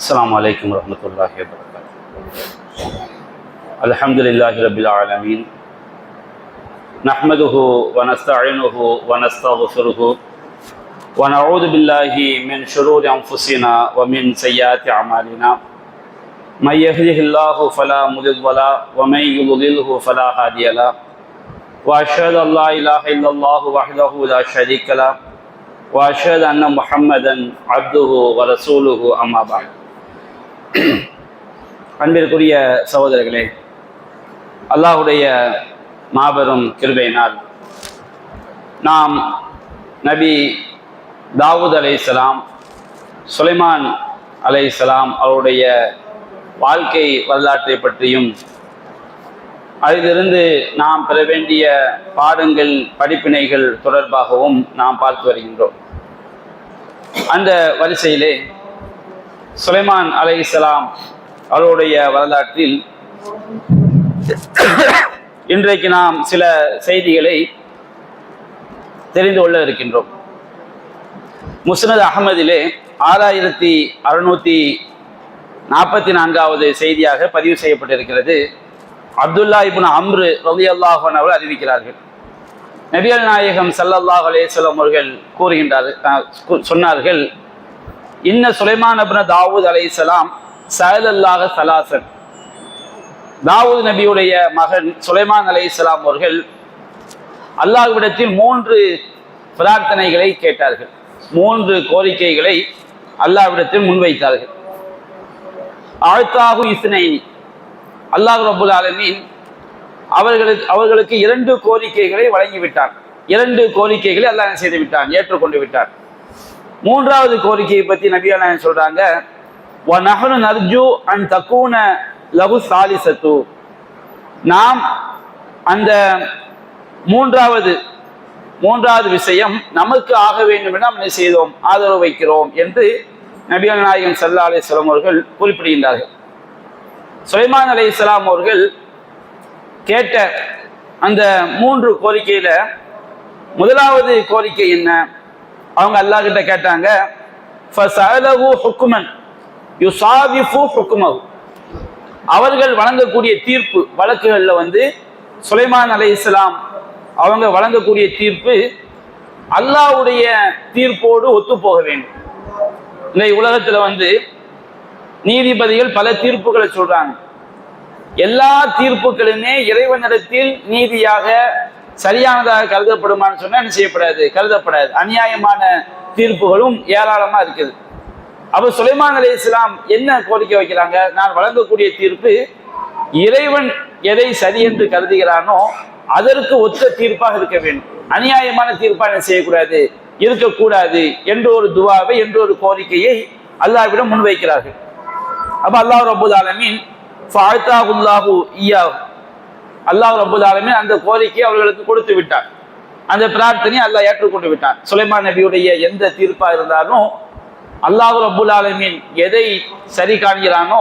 السلام عليكم ورحمة الله وبركاته. الحمد لله رب العالمين نحمده ونستعينه ونستغفره ونعوذ بالله من شرور أنفسنا ومن سيئات أعمالنا من يهده الله فلا مضل له ومن يضلله فلا هادي له وأشهد أن لا إله إلا الله وحده لا شريك له وأشهد أن محمدا عبده ورسوله أما بعد. அன்பிற்குரிய சகோதரர்களே, அல்லாஹுடைய மாபெரும் கிருபையினால் நாம் நபி தாவூத் அலைஹிஸ்ஸலாம், சுலைமான் அலைஹிஸ்ஸலாம் அவருடைய வாழ்க்கை வரலாற்றை பற்றியும் அதிலிருந்து நாம் பெற வேண்டிய பாடங்கள் படிப்பினைகள் தொடர்பாகவும் நாம் பார்த்து வருகின்றோம். அந்த வரிசையிலே சுலைமான் அலைஹிஸ்ஸலாம் அவருடைய வரலாற்றில் இன்றைக்கு நாம் சில செய்திகளை தெரிந்து கொள்ள இருக்கின்றோம். முஸ்னத் அஹ்மதிலே 6644வது செய்தியாக பதிவு செய்யப்பட்டிருக்கிறது. அப்துல்லா இப்னு அம்ரு ரலியல்லாஹு அன்ஹு அவர்கள் அறிவிக்கிறார்கள், நபிகள் நாயகம் ஸல்லல்லாஹு அலைஹி வஸல்லம் அவர்கள் சொன்னார்கள், இன்ன சுலைமான் இப்னு தாவூத் அலைஹிஸ்ஸலாம் சஅலல்லாஹ ஸலாஸன். தாவூத் நபியுடைய மகன் சுலைமான் அலைஹிஸ்ஸலாம் அவர்கள் அல்லாஹ்விடத்தில் 3 பிரார்த்தனைகளை கேட்டார்கள், 3 கோரிக்கைகளை அல்லாஹ்விடத்தில் முன்வைத்தார்கள். ஆழ்த்தாகு இஸ்னைனி, அல்லாஹ் ரப்புல் ஆலமீன் அவர்களுக்கு 2 கோரிக்கைகளை வழங்கிவிட்டான். 2 கோரிக்கைகளை அல்லாஹ் செய்து விட்டான், ஏற்றுக்கொண்டு விட்டான். 3வது கோரிக்கையை பற்றி நபிகள் நாயகம் சொல்றாங்க, வ நஹ்னு நர்ஜு அன் தகூன லஹு சாலிசத்து. நாம் அந்த மூன்றாவது விஷயம் நமக்கு ஆக வேண்டும் என நாம் என்ன செய்தோம், ஆதரவு வைக்கிறோம் என்று நபிகள் நாயகம் ஸல்லல்லாஹு அலைஹி வஸல்லம் அவர்கள் குறிப்பிடுகின்றார்கள். சுலைமான் அலைஹிஸ்ஸலாம் அவர்கள் கேட்ட அந்த 3 கோரிக்கையில முதலாவது கோரிக்கை என்ன? அவங்க அல்லாஹ் கிட்ட கேட்டாங்க, ஃபஸஅலஹு ஹுக்மன் யுஸாவிஃபு ஹுக்மஹு. அவர்கள் வழங்கக்கூடிய தீர்ப்பு வழக்குகளில் சுலைமான் அலைஹிஸ்ஸலாம் அவங்க வழங்கக்கூடிய தீர்ப்பு அல்லாஹ்வுடைய தீர்ப்போடு ஒத்து போக வேண்டும். இந்த உலகத்துல நீதிபதிகள் பல தீர்ப்புகளை சொல்றாங்க. எல்லா தீர்ப்புகளுமே இறைவனிடத்தில் நீதியாக சரியானதாக கருதப்படுமான்னு சொன்னா என்ன செய்யப்படாது, கருதப்படாது. அநியாயமான தீர்ப்புகளும் ஏராளமா இருக்குது. அப்ப சுலைமான் அலைஹிஸ்ஸலாம் என்ன கோரிக்கை வைக்கிறாங்க, நான் வழங்கக்கூடிய தீர்ப்பு இறைவன் எதை சரி என்று கருதுகிறானோ அதற்கு ஒத்த தீர்ப்பாக இருக்க வேண்டும், அநியாயமான தீர்ப்பாக என்ன செய்யக்கூடாது, இருக்கக்கூடாது என்ற ஒரு துவாவை, என்ற ஒரு கோரிக்கையை அல்லாஹ்விடம் முன்வைக்கிறார்கள். அப்ப அல்லாஹ் ரப்புல் ஆலமீன் ஃபஅதாஹுல்லாஹு இய்யாஹு, அல்லாஹ் ரப்புல் ஆலமீன் அந்த கோரிக்கையை அவர்களுக்கு கொடுத்து விட்டார். அந்த பிரார்த்தனையை அல்லாஹ் ஏற்றுக்கொண்டு விட்டான். சுலைமான் நபியுடைய எந்த தீர்ப்பா இருந்தாலும் அல்லாஹ் ரப்புல் ஆலமீன் எதை சரி காண்கிறானோ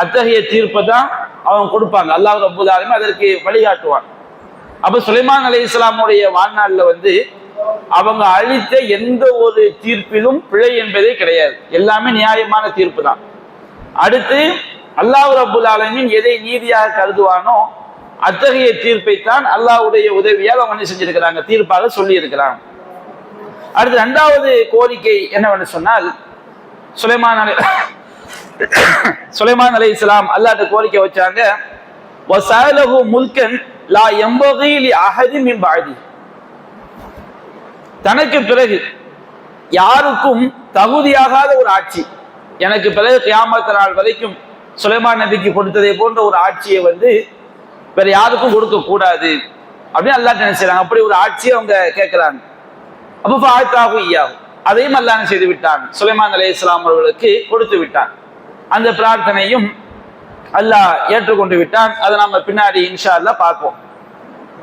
அத்தகைய தீர்ப்பை தான் அவங்க கொடுப்பாங்க. அல்லாஹ் ரப்புல் ஆலமீன் அதற்கு வழிகாட்டுவான். அப்ப சுலைமான் அலைஹிஸ்ஸலாமுடைய வாழ்நாளில் அவங்க அளித்த எந்த ஒரு தீர்ப்பிலும் பிழை என்பதே கிடையாது, எல்லாமே நியாயமான தீர்ப்பு தான். அடுத்து அல்லாஹ் ரப்புல் ஆலமீன் எதை நீதியாக கருதுவானோ அத்தகைய தீர்ப்பை தான் அல்லாஹ்வுடைய உதவியால் அவங்க என்ன செஞ்சிருக்கிறாங்க, தீர்ப்பாக சொல்லி இருக்கிறாங்க. அடுத்து 2வது கோரிக்கை என்னவென்று சொன்னால், சுலைமான் அலைஹிஸ்ஸலாம் அல்லாஹ்ட்ட கோரிக்கை வச்சாங்க, வஸஅலஹு முல்கன் லா யம்பகி லி அஹதின் மின் பஅதி. தனக்கு பிறகு யாருக்கும் தகுதியாகாத ஒரு ஆட்சி, எனக்கு பிறகு கியாமத் நாள் வரைக்கும் சுலைமான் நபிக்கு கொடுத்ததை போன்ற ஒரு ஆட்சியை வேற யாருக்கும் கொடுக்க கூடாது அப்படின்னு அல்லாஹ் என்ன செய்றாங்க, அப்படி ஒரு ஆட்சியை அவங்க கேட்கிறாங்க. அப்ப ஃபஅதாஹு இய்யாஹு, அதையும் அல்லாஹ் என்ன செய்து விட்டான், சுலைமான் அலைஹிஸ்ஸலாம் அவர்களுக்கு கொடுத்து விட்டான். அந்த பிரார்த்தனையும் அல்லாஹ் ஏற்றுக்கொண்டு விட்டான். அதை நம்ம பின்னாடி இன்ஷா அல்லாஹ் பார்ப்போம்.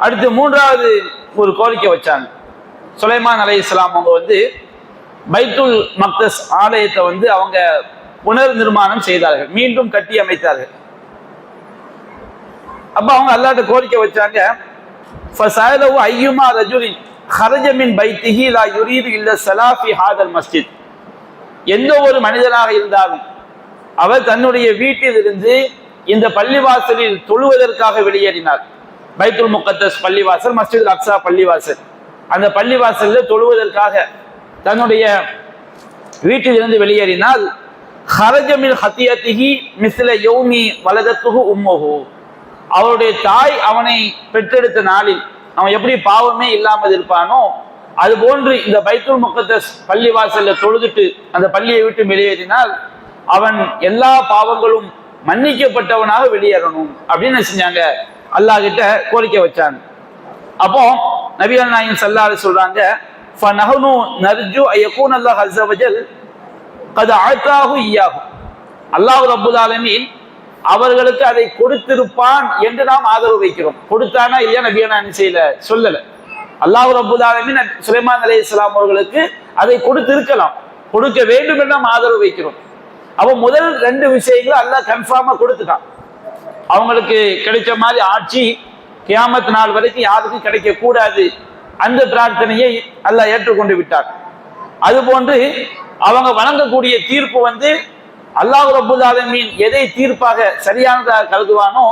அடுத்து 3வது ஒரு கோரிக்கை வச்சாங்க. சுலைமான் அலைஹிஸ்ஸலாம் அவங்க பைத்துல் மக்தஸ் ஆலயத்தை அவங்க புனர் நிர்மாணம் செய்தார்கள், மீண்டும் கட்டி அமைத்தார்கள். அப்ப அவங்க அல்லாஹ்ட்ட கோரிக்கை வச்சாங்க, ஃபஸஅலஹு அய்யுமா ரஜுலின் خرج من بيته لا يريد الا الصلاه في هذا المسجد. எந்த ஒரு மனிதனாக இருந்தாலும் அவர் தன்னுடைய வீட்டிலிருந்து இந்த பள்ளிவாசலில் தொழுவதற்காக வெளியேறினார். பைத்துல் முகத்தஸ் பள்ளிவாசல், மஸ்ஜித் அக்ஸா பள்ளிவாசல், அந்த பள்ளிவாசல்ல தொழுவதற்காக தன்னுடைய வீட்டிலிருந்து வெளியேறினால் ஹரஜமில் ஹத்தியத்திஹி மிஸ்ல யௌமி வலதத்துஹு உம்முஹு, அவருடைய தாய் அவனை பெற்றெடுத்த நாளில் அவன் எப்படி பாவமே இல்லாமல் இருப்பானோ அது போன்று இந்த பைத்துல் முகத்தஸ் பள்ளிவாசல்ல தொழுதுட்டு அந்த பள்ளியை விட்டு வெளியேறினால் அவன் எல்லா பாவங்களும் மன்னிக்கப்பட்டவனாக வெளியேறணும் அப்படின்னு செஞ்சாங்க, அல்லாஹ் கிட்ட கோரிக்கை வச்சாங்க. அப்போ நபிகள் நாயகம் ஸல்லல்லாஹு அலைஹி சொல்றாங்க, ஃபனஹனு நர்ஜு அயகூன அல்லாஹ் அஸ்ஸ வஜல் கத் அஅதாஹு இய்யாஹு, அல்லாஹ் ரப்பல் ஆலமீன் அவர்களுக்கு அதை கொடுத்திருப்பான் என்று நாம் ஆதரவு வைக்கிறோம். கொடுத்தானா இல்லையா நபிகள் நாயகம் செய்யல சொல்லல. அல்லாஹ் ரப்பல் ஆலமீன் சுலைமான் அலைஹிஸ்ஸலாம் அவர்களுக்கு அதை கொடுத்திருக்கலாம், கொடுக்க வேண்டும் என்று நாம் ஆதரவு வைக்கிறோம். அப்போ முதல் ரெண்டு விஷயங்களை அல்லாஹ் கன்ஃபார்மா கொடுத்துட்டான். அவங்களுக்கு கிடைச்ச மாதிரி ஆட்சி கியாமத் நாள் வரைக்கும் யாருக்கும் கிடைக்க கூடாது, அந்த பிரார்த்தனையை அல்லாஹ் ஏற்றுக்கொண்டு விட்டார். அதுபோன்று அவங்க வழங்கக்கூடிய தீர்ப்பு அல்லாஹ் ரப்பல் ஆலமீன் எதை தீர்ப்பாக சரியானதாக கருதுவானோ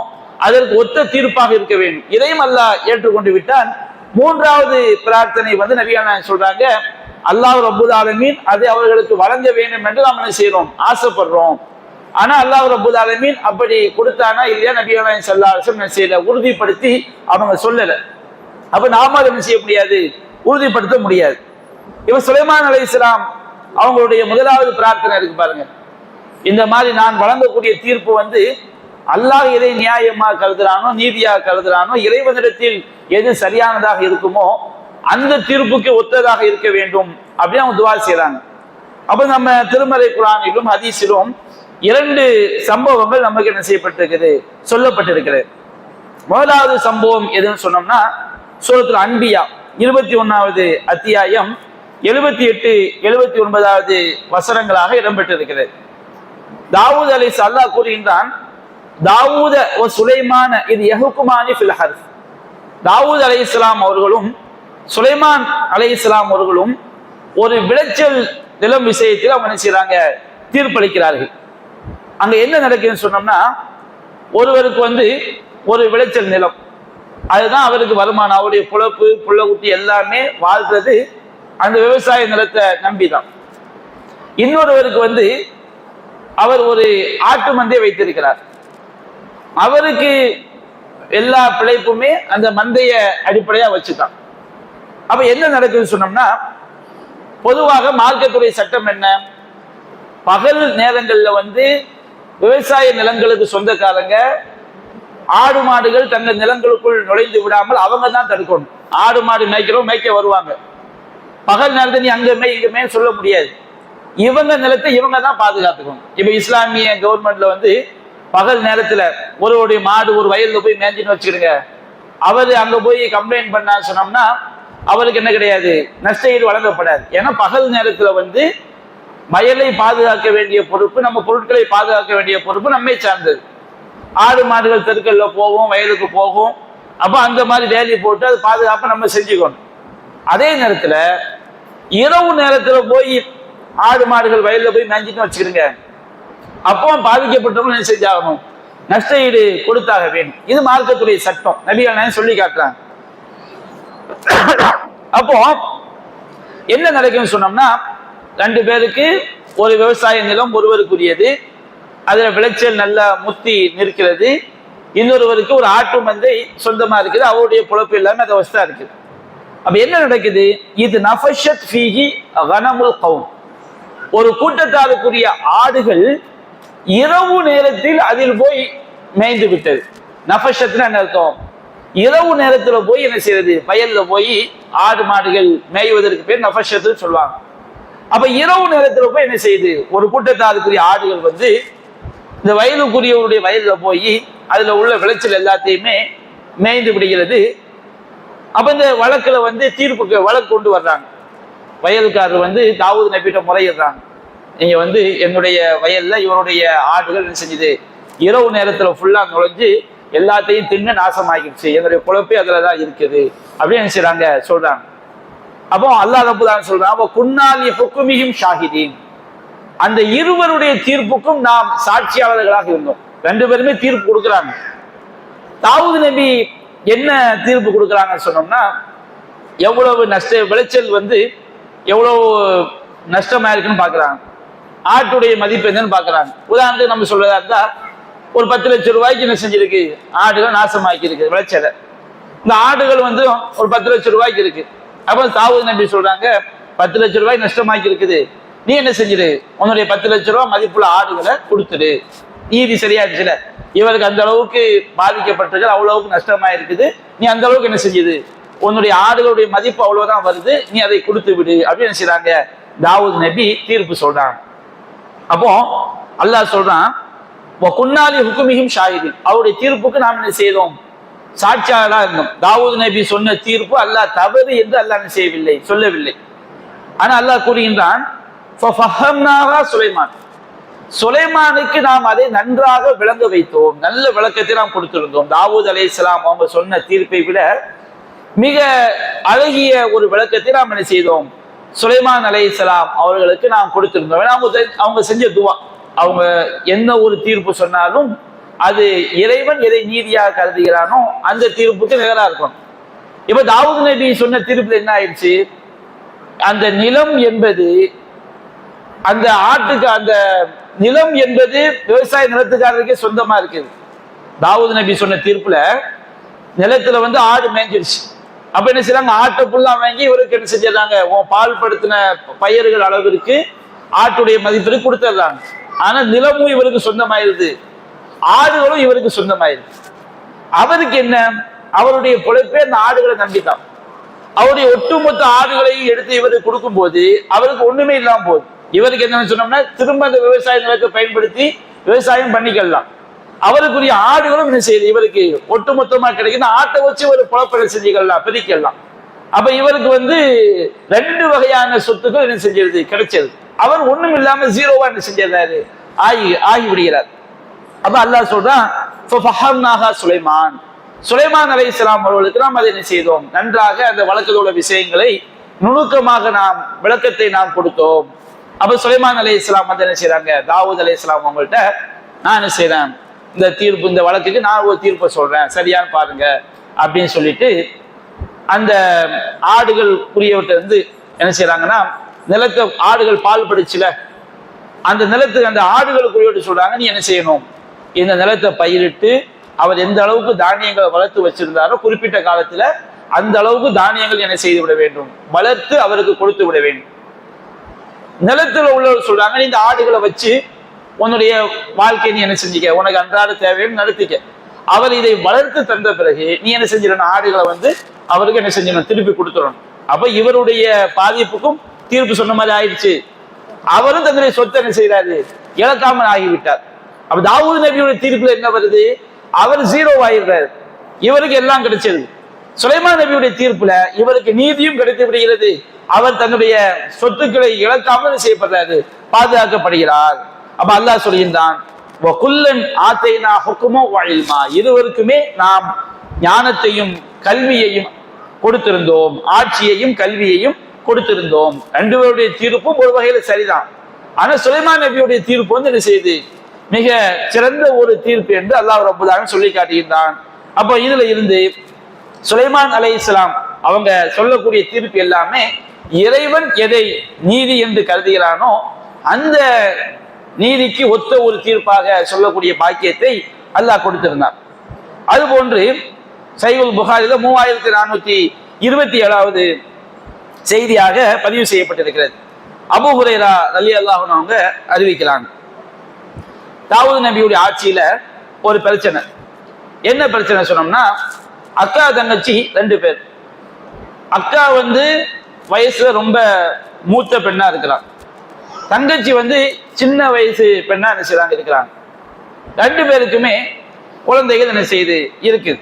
அதற்கு ஒத்த தீர்ப்பாக இருக்க வேண்டும். இதையும் அல்லாஹ் ஏற்றுக்கொண்டு விட்டான். மூன்றாவது பிரார்த்தனை நபிகள் நாயகம் சொல்றாங்க, அல்லாஹ் ரப்பல் ஆலமீன் அதை அவர்களுக்கு வழங்க வேண்டும் என்று நாம் என்ன செய்யறோம், ஆசைப்படுறோம். ஆனா அல்லாஹ் ரப்பல் ஆலமீன் அப்படி கொடுத்தானா இல்லையா நபிகள் நாயகம் ஸல்லல்லாஹு அலைஹி வஸல்லம் செய்யல, உறுதிப்படுத்தி அவங்க சொல்லல. அப்ப நாம அதை என்ன செய்ய முடியாது, உறுதிப்படுத்த முடியாது. இவன் சுலைமான் அலைஹிஸ்ஸலாம் அவங்களுடைய முதலாவது பிரார்த்தனை இருக்கு பாருங்க, இந்த மாதிரி நான் வழங்கக்கூடிய தீர்ப்பு அல்லாஹ் எதை நியாயமாக கருதுறானோ நீதியாக கருதுறானோ இறைவனிடத்தில் எது சரியானதாக இருக்குமோ அந்த தீர்ப்புக்கு ஒத்ததாக இருக்க வேண்டும் அப்படின்னு அவங்க துவா செய்யறாங்க. அப்ப நம்ம திருமறை குர்ஆனிலும் ஹதீஸிலும் இரண்டு சம்பவங்கள் நமக்கு என்ன செய்யப்பட்டிருக்குது, சொல்லப்பட்டிருக்கிறது. முதலாவது சம்பவம் எதுன்னு சொன்னோம்னா சூரத்துல் அன்பியா 21வது அத்தியாயம் 78, 79வது வசனங்களாக இடம்பெற்றிருக்கிறது. தாவூத் அலைஹிஸ்ஸலாம் அல்லாஹ் கூறுகின்றான், தாவூத வ சுலைமான இது யஹ்குமானி ஃபில் ஹர்ஸ், தாவூத் அலைஹிஸ்ஸலாம் அவர்களும் சுலைமான் அலைஹிஸ்ஸலாம் அவர்களும் ஒரு விளைச்சல் நிலம் விஷயத்தில் அவங்க என்ன செய்றாங்க, தீர்ப்பளிக்கிறார்கள். அங்க என்ன நடக்குதுன்னு சொன்னோம்னா ஒருவருக்கு ஒரு விளைச்சல் நிலம், அதுதான் அவருக்கு வருமானம், அவருடைய புழப்பு புள்ளகுட்டி எல்லாமே வாழ்றது அந்த விவசாய நிலத்தை நம்பிதான். இன்னொருவருக்கு அவர் ஒரு ஆட்டு மந்தையை வைத்திருக்கிறார், அவருக்கு எல்லா பிழைப்புமே அந்த மந்தைய அடிப்படையா வச்சுதான். அப்ப என்ன நடக்குதுன்னு சொன்னோம்னா பொதுவாக மார்க்கத்துடைய சட்டம் என்ன, பகல் நேரங்கள்ல விவசாய நிலங்களுக்கு சொந்தக்காரங்க ஆடு மாடுகள் தங்கள் நிலங்களுக்குள் நுழைந்து விடாமல் அவங்க தான் தடுக்கணும். ஆடு மாடு மேய்க்க வருவாங்க, பகல் நேரத்தை நீ அங்க மேய் இங்க மேய் சொல்ல முடியாது, இவங்க நிலத்தை இவங்க தான் பாதுகாத்துக்கணும். இப்ப இஸ்லாமிய கவர்மெண்ட்ல பகல் நேரத்துல ஒருவருடைய மாடு ஒரு வயல்ல போய் மேய்ஞ்சின்னு வச்சுக்கிடுங்க, அவரு அங்க போய் கம்ப்ளைண்ட் பண்ண சொன்னோம்னா அவருக்கு என்ன கிடையாது, நஷ்ட ஈடு வழங்கப்படாது. ஏன்னா பகல் நேரத்துல வயலை பாதுகாக்க வேண்டிய பொறுப்பு, நம்ம பொருட்களை பாதுகாக்க வேண்டிய பொறுப்பு நம்மை சார்ந்தது. ஆடு மாடுகள் தெருக்கல்ல போகும், வயலுக்கு போகும், அப்ப அந்த மாதிரி வேலையை போட்டு அது பாதுகாப்பை நம்ம செஞ்சுக்கணும். அதே நேரத்துல இரவு நேரத்துல போய் ஆடு மாடுகள் வயல்ல போய் மேய்ஞ்சிட்டு வச்சுக்கிடுங்க, அப்போ பாதிக்கப்பட்டவங்க என்ன செஞ்சாகணும், நஷ்ட ஈடு கொடுத்தாக வேண்டும். இது மார்க்கத்துடைய சட்டம், நபிகள் நாயகம் சொல்லி காட்டுறாங்க. அப்போ என்ன நடக்குன்னு சொன்னோம்னா ரெண்டு பேருக்கு ஒரு விவசாய நிலம் ஒருவருக்குரியது, அதுல விளைச்சல் நல்லா முத்தி நிற்கிறது, இன்னொருவருக்கு ஒரு ஆட்டு மந்தை சொந்தமா இருக்குது, அவருடைய பொழப்பு எல்லாமே அதை வசதா இருக்குது. அப்ப என்ன நடக்குது, இது நஃபஷத் ஃபீஹி கனமுல் கௌம், ஒரு கூட்டத்தாருக்குரிய ஆடுகள் இரவு நேரத்தில் அதில் போய் மேய்ந்து விட்டது. நஃபஷத்னா என்ன அர்த்தம், இரவு நேரத்துல போய் என்ன செய்யறது, வயல்ல போய் ஆடு மாடுகள் மேய்வதற்கு பேர் நஃபஷத்து சொல்லுவாங்க. அப்ப இரவு நேரத்துல போய் என்ன செய்யுது, ஒரு கூட்டத்தாருக்குரிய ஆடுகள் இந்த வயலுக்குரியவருடைய வயல்ல போய் அதுல உள்ள விளைச்சல் எல்லாத்தையுமே மேய்ந்து விடுகிறது. அப்ப இந்த வழக்குல தீர்ப்புக்கு வழக்கு கொண்டு வர்றாங்க. வயல்காரர் தாவூத் நபிட்ட முறையிடுறாங்க, நீங்க என்னுடைய வயல்ல இவருடைய ஆடுகள் என்ன செஞ்சுது, இரவு நேரத்துல ஃபுல்லா நுழைஞ்சு எல்லாத்தையும் தின்னு நாசமாகிடுச்சு, என்னுடைய குழப்பே அதுலதான் இருக்குது அப்படின்னு என்ன செய்றாங்க சொல்றாங்க. அப்போ அல்லாஹ் ரப்பல் ஆலமீன் சொல்றான், அப்போ குன்னாலி ஹுக்குமிஹிம் ஷாஹிதீன், அந்த இருவருடைய தீர்ப்புக்கும் நாம் சாட்சியாளர்களாக இருந்தோம். ரெண்டு பேருமே தீர்ப்பு கொடுக்குறாங்க. தாவூது நபி என்ன தீர்ப்பு கொடுக்குறாங்கன்னு சொன்னோம்னா, எவ்வளவு விளைச்சல் எவ்வளவு நஷ்டமா இருக்குன்னு பாக்குறாங்க. ஆட்டுடைய மதிப்பு என்னன்னு பாக்குறாங்க. உதாரணத்துக்கு நம்ம சொல்றதா இருந்தா, ஒரு 10 லட்சம் ரூபாய்க்கு என்ன செஞ்சிருக்கு, ஆடுகள் நாசமாக்கி இருக்கு விளைச்சலை. இந்த ஆடுகள் ஒரு 10 லட்சம் ரூபாய்க்கு இருக்கு. அப்ப தாவூது நபி சொல்றாங்க, 10 லட்சம் ரூபாய் நஷ்டமாக்கி இருக்குது, நீ என்ன செஞ்சிரு, உன்னுடைய 10 லட்சம் ரூபாய் மதிப்புள்ள ஆடுகளை கொடுத்துரு. நீதி சரியாச்சுல, இவருக்கு அந்த அளவுக்கு பாதிக்கப்பட்டிருக்கு, அவ்வளவுக்கு நஷ்டமா இருக்குது, நீ அந்த அளவுக்கு என்ன செஞ்சது, உன்னுடைய ஆடுகளுடைய மதிப்பு அவ்வளவுதான் வருது, நீ அதை கொடுத்து விடு அப்படின்னு என்ன செய்றாங்க, தாவூது நபி தீர்ப்பு சொல்றாங்க. அப்போ அல்லாஹ் சொல்றான், குன்னாலி ஹுக்குமிஹிம் ஷாஹிதீன், அவருடைய தீர்ப்புக்கு நாம் என்ன செய்தோம், சாட்சியாளராக இருந்தோம். தாவூது நபி சொன்ன தீர்ப்பு அல்லாஹ் தவறு என்று அல்லாஹ் செய்யவில்லை, சொல்லவில்லை. ஆனா அல்லாஹ் கூறுகின்றான், சுலைமான், சுலைமானுக்கு நாம் அதை நன்றாக விளங்க வைத்தோம், நல்ல விளக்கத்தை நாம் கொடுத்திருந்தோம். தாவூத் அலைஹிஸ்ஸலாம் அவங்க சொன்ன தீர்ப்பை விட மிக அழகிய ஒரு விளக்கத்தை நாம் என்ன செய்தோம், சுலைமான் அலைஹிஸ்ஸலாம் அவர்களுக்கு நாம் கொடுத்திருந்தோம். அவங்க செஞ்ச துவா, அவங்க என்ன ஒரு தீர்ப்பு சொன்னாலும் அது இறைவன் எதை நீதியாக கருதுகிறானோ அந்த தீர்ப்புக்கு நிகரா இருக்கும். இப்ப தாவூது நபி சொன்ன தீர்ப்புல என்ன ஆயிடுச்சு, அந்த நிலம் என்பது, அந்த ஆட்டுக்கு, அந்த நிலம் என்பது விவசாய நிலத்துக்காரருக்கே சொந்தமா இருக்குது. தாவூது நபி சொன்ன தீர்ப்புல நிலத்துல ஆடு மேய்ஞ்சிருச்சு. அப்ப என்ன செய்யறாங்க, ஆட்டை புல்லா வாங்கி இவருக்கு என்ன செஞ்சிடறாங்க, பால் படுத்தின பயிர்கள் அளவிற்கு ஆட்டுடைய மதிப்பிற்கு கொடுத்துடுறாங்க. ஆனா நிலமும் இவருக்கு சொந்தமாயிருது, ஆடுகளும் இவருக்கு சொந்தமாயிருது. அவருக்கு என்ன, அவருடைய பொழைப்பே அந்த ஆடுகளை நம்பித்தான். அவருடைய ஒட்டுமொத்த ஆடுகளையும் எடுத்து இவருக்கு கொடுக்கும் போது அவருக்கு ஒண்ணுமே இல்லாம போகுது. இவருக்கு என்னன்னு சொன்னோம்னா, திரும்ப அந்த விவசாய நிலத்தை பயன்படுத்தி விவசாயம் பண்ணிக்கலாம். அவருக்குரிய ஆடுகளும் என்ன செய்யுது, இவருக்கு ஒட்டுமொத்தமா கிடைக்குது. ஆட்டை வச்சு ஒரு புலப்படை செஞ்சுக்கலாம், பிரிக்கலாம். அப்ப இவருக்கு 2 வகையான சொத்துக்கள் என்ன செஞ்சிருது, கிடைச்சது. அவர் ஒண்ணும் இல்லாம ஜீரோவா என்ன செஞ்சிருந்தாரு, ஆகி விடுகிறார். அப்ப அல்லாஹ் சொல்றான், சுலைமான், சுலைமான் அலைஹிஸ்ஸலாம் அவர்களுக்கு நாம் அதை என்ன செய்தோம், நன்றாக அந்த வழக்கத்தோட விஷயங்களை நுணுக்கமாக நாம் விளக்கத்தை நாம் கொடுத்தோம். அப்ப சுலைமான் அலைஹிஸ்ஸலாம் என்ன செய்யறாங்க, தாவூத் அலைஹிஸ்ஸலாம் அவங்கள்ட்ட, நான் என்ன செய்யறேன், இந்த தீர்ப்பு, இந்த வழக்குக்கு நான் ஒரு தீர்ப்பை சொல்றேன், சரியான்னு பாருங்க அப்படின்னு சொல்லிட்டு அந்த ஆடுகள் புரியவர்கிட்ட என்ன செய்யறாங்கன்னா, நிலத்தை ஆடுகள் பால் படிச்சுல, அந்த நிலத்துக்கு அந்த ஆடுகளுக்குரியவர்கிட்ட சொல்றாங்க, நீ என்ன செய்யணும், இந்த நிலத்தை பயிரிட்டு அவர் எந்த அளவுக்கு தானியங்களை வளர்த்து வச்சிருந்தாரோ குறிப்பிட்ட காலத்துல அந்த அளவுக்கு தானியங்கள் என்ன செய்து விட வேண்டும், வளர்த்து அவருக்கு கொடுத்து விட வேண்டும். நிலத்துல உள்ளவர் சொல்றாங்க, நீ இந்த ஆடுகளை வச்சு உன்னுடைய வாழ்க்கை நீ என்ன செஞ்சுக்க, உனக்கு அன்றாட தேவைன்னு நடத்திக்க. அவர் இதை வளர்த்து தந்த பிறகு நீ என்ன செஞ்சிடணும், ஆடுகளை அவருக்கு என்ன செஞ்சிடணும், திருப்பி கொடுத்துடணும். அப்ப இவருடைய பாதிப்புக்கும் தீர்ப்பு சொன்ன மாதிரி ஆயிடுச்சு. அவரும் தன்னுடைய சொத்தை என்ன செய்யறாரு, இழக்காமல் ஆகிவிட்டார். அப்ப தாவூது நபியுடைய தீர்ப்புல என்ன வருது, அவர் ஜீரோ ஆயிடுறாரு, இவருக்கு எல்லாம் கிடைச்சது. சுலைமான் நபியுடைய தீர்ப்புல இவருக்கு நீதியும் கிடைத்து விடுகிறது, அவர் தன்னுடைய சொத்துக்களை இழக்காமல் செய்யப்படுறாரு, பாதுகாக்கப்படுகிறார். அப்ப அல்லாஹ் சொல்கின்றான், இருவருக்குமே நாம் ஞானத்தையும் கல்வியையும் கொடுத்திருந்தோம், ஆட்சியையும் கல்வியையும் கொடுத்திருந்தோம். 2 பேருடைய தீர்ப்பும் ஒரு வகையில சரிதான். ஆனா சுலைமான் நபியுடைய தீர்ப்பு என்ன செய்யுது, மிக சிறந்த ஒரு தீர்ப்பு என்று அல்லாஹ் ரப்பல் ஆலமீன் சொல்லி காட்டுகின்றான். அப்போ இதுல இருந்து சுலைமான் அலைஹிஸ்ஸலாம் அவங்க சொல்லக்கூடிய தீர்ப்பு எல்லாமே இறைவன் எதை நீதி என்று கருதுகிறானோ அந்த நீதிக்கு ஒத்த ஒரு தீர்ப்பாக சொல்லக்கூடிய பாக்கியத்தை அல்லாஹ் கொடுத்திருந்தார். அதுபோன்று சஹீஹுல் புகாரில 3427வது செய்தியாக பதிவு செய்யப்பட்டிருக்கிறது. அபூ ஹுரைரா ரலியல்லாஹு அன்ஹு அவங்க அறிவிக்கிறாங்க, தாவூது நபியுடைய ஆட்சியில ஒரு பிரச்சனை. என்ன பிரச்சனை சொன்னோம்னா, அக்கா தங்கச்சி 2 பேர். அக்கா வயசுல ரொம்ப மூத்த பெண்ணா இருக்கிறான், தங்கச்சி சின்ன வயசு பெண்ணா என்ன செய்றாங்க இருக்கிறாங்க. 2 பேருக்குமே குழந்தைகள் என்ன செய்து இருக்குது.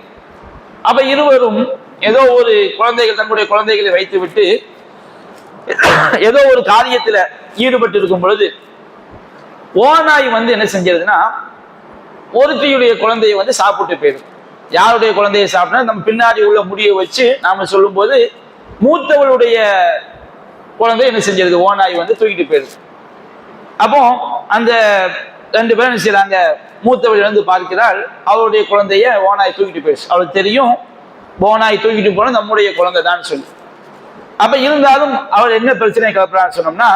அப்ப இருவரும் ஏதோ ஒரு குழந்தைகள், தங்களுடைய குழந்தைகளை வைத்து விட்டு ஏதோ ஒரு காரியத்துல ஈடுபட்டு இருக்கும் பொழுது ஓநாய் என்ன செஞ்சிருதுன்னா, ஒருத்தியுடைய குழந்தைய சாப்பிட்டு போயிடும். யாருடைய குழந்தைய சாப்பிட்டா நம்ம பின்னாடி உள்ள முடியை வச்சு நாம சொல்லும் போது மூத்தவளுடைய குழந்தை என்ன செஞ்சிருது, ஓநாய் தூக்கிட்டு போயிடுது. அப்போ அந்த ரெண்டு பேரும் என்ன செய்யறாங்க, மூத்தவள் வந்து பார்க்கிறாள், அவருடைய குழந்தைய ஓனாய் தூக்கிட்டு போயிடுச்சு. அவளுக்கு தெரியும் ஓனாய் தூக்கிட்டு போன நம்முடைய குழந்தை தான் சொல்லி. அப்ப இருந்தாலும் அவள் என்ன பிரச்சனை கிளப்புறான்னு சொன்னோம்னா,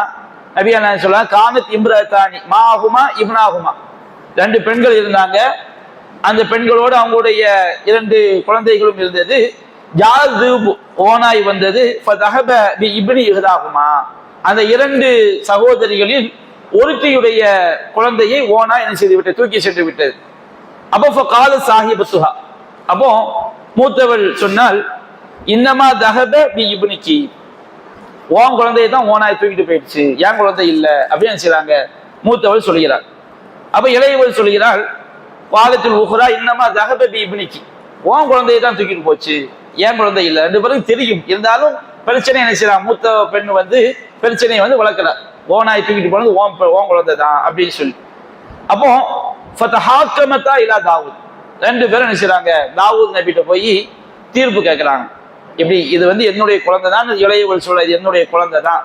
நபியா நான் சொல்ல கானத் இம்ரத்தானி மாகுமா இப்னாகுமா, ரெண்டு பெண்கள் இருந்தாங்க. அந்த பெண்களோடு அவங்களுடைய இரண்டு குழந்தைகளும் இருந்தது. ஜாது ஓனாய் வந்தது இப்னி இஹ்தாகுமா, அந்த இரண்டு சகோதரிகளில் ஒருத்தியுடைய குழந்தையை ஓனாய் என்ன செய்து விட்டது, தூக்கி சென்று விட்டது. அப்போ கால சாஹிபத்துஹா, அப்போ மூத்தவள் சொன்னால் இன்னமா தஹப பி இப்னிகி, உன் குழந்தையை தான் ஓனாய் தூக்கிட்டு போயிடுச்சு, என் குழந்தை இல்லை அப்படின்னு செய்றாங்க. மூத்தவள் சொல்கிறாள். அப்ப இளையவள் சொல்கிறாள் வாலத்தில் உஹ்ரா இன்னமா தஹப பி இப்னிகி, உன் குழந்தையை தான் தூக்கிட்டு போச்சு, என் குழந்தை இல்லை. ரெண்டு பேரும் தெரியும், இருந்தாலும் பிரச்சனை என்ன செய்யறான், மூத்த பெண் வந்து பிரச்சனையை வந்து வளர்க்கிறார், ஓனாய் தூக்கிட்டு போனது ஓன் குழந்தை தான் அப்படின்னு சொல்லி. அப்போ ஃபதஹாக்கமத்தா இலா தாவூத், ரெண்டு பேரும் என்ன செய்றாங்க, தாவூத் நபிட்ட போய் தீர்ப்பு கேட்கிறாங்க. இப்படி இது வந்து என்னுடைய குழந்தை தான், இளையவள் சொல்ற இது என்னுடைய குழந்தை தான்,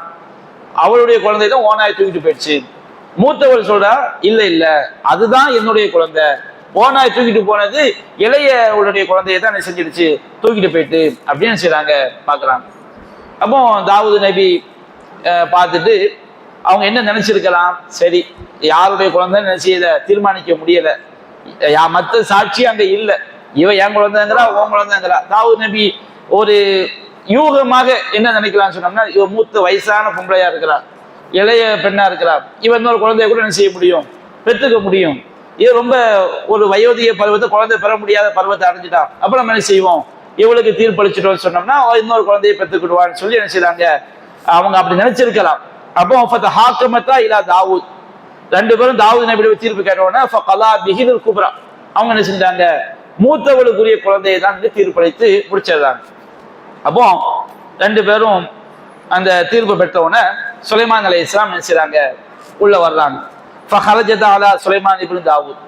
அவளுடைய குழந்தை தான் ஓனாய் தூக்கிட்டு போயிடுச்சு. மூத்தவள் சொல்றா இல்ல இல்ல அதுதான் என்னுடைய குழந்தை, ஓனாய் தூக்கிட்டு போனது இளையவளுடைய குழந்தையை தான் செஞ்சிடுச்சு, தூக்கிட்டு போயிட்டு அப்படின்னு செய்றாங்க பாக்குறாங்க. அப்போ தாவூத் நபி பார்த்துட்டு அவங்க என்ன நினைச்சிருக்கலாம், சரி யாருடைய குழந்தைன்னு நினைச்சு இதை தீர்மானிக்க முடியல, மற்ற சாட்சி அங்க இல்ல, இவ என் குழந்தைங்கிறா உன் குழந்தைங்கிறா. தாவூத் நபி ஒரு யூகமாக என்ன நினைக்கலாம்னு சொன்னோம்னா, இவ மூத்த வயசான பொம்பளையா இருக்கிறா, இளைய பெண்ணா இருக்கிறா, இவன் இன்னொரு குழந்தைய கூட என்ன செய்ய முடியும், பெற்றுக்க முடியும். இது ரொம்ப ஒரு வயோதிக பருவத்தை, குழந்தை பெற முடியாத பருவத்தை அடைஞ்சிட்டா, அப்ப நம்ம என்ன செய்வோம், இவளுக்கு தீர்ப்பளிச்சிட்டோம்னு சொன்னோம்னா இன்னொரு குழந்தையை பெற்றுக்கிடுவான்னு சொல்லி என்ன செய்றாங்க, அவங்க அப்படி நினைச்சிருக்கலாம். அப்போ ஹாக்கமத்தா இலா தாவூத், ரெண்டு பேரும் தாவூத் நபியோட தீர்ப்பு கேட்டோன்னா ஃபகலா பிஹில் குப்ரா, அவங்க என்ன செஞ்சாங்க, மூத்தவளுக்குரிய குழந்தையை தான் தீர்ப்பளித்து முடிச்சிடுறாங்க. அப்போ ரெண்டு பேரும் அந்த தீர்ப்பு பெற்றவுடனே சுலைமான் அலைஹிஸ்ஸலாம் என்ன செய்றாங்க, உள்ள வர்றாங்க. ஃபஹரஜத அலா சுலைமான் இப்னு தாவூத்,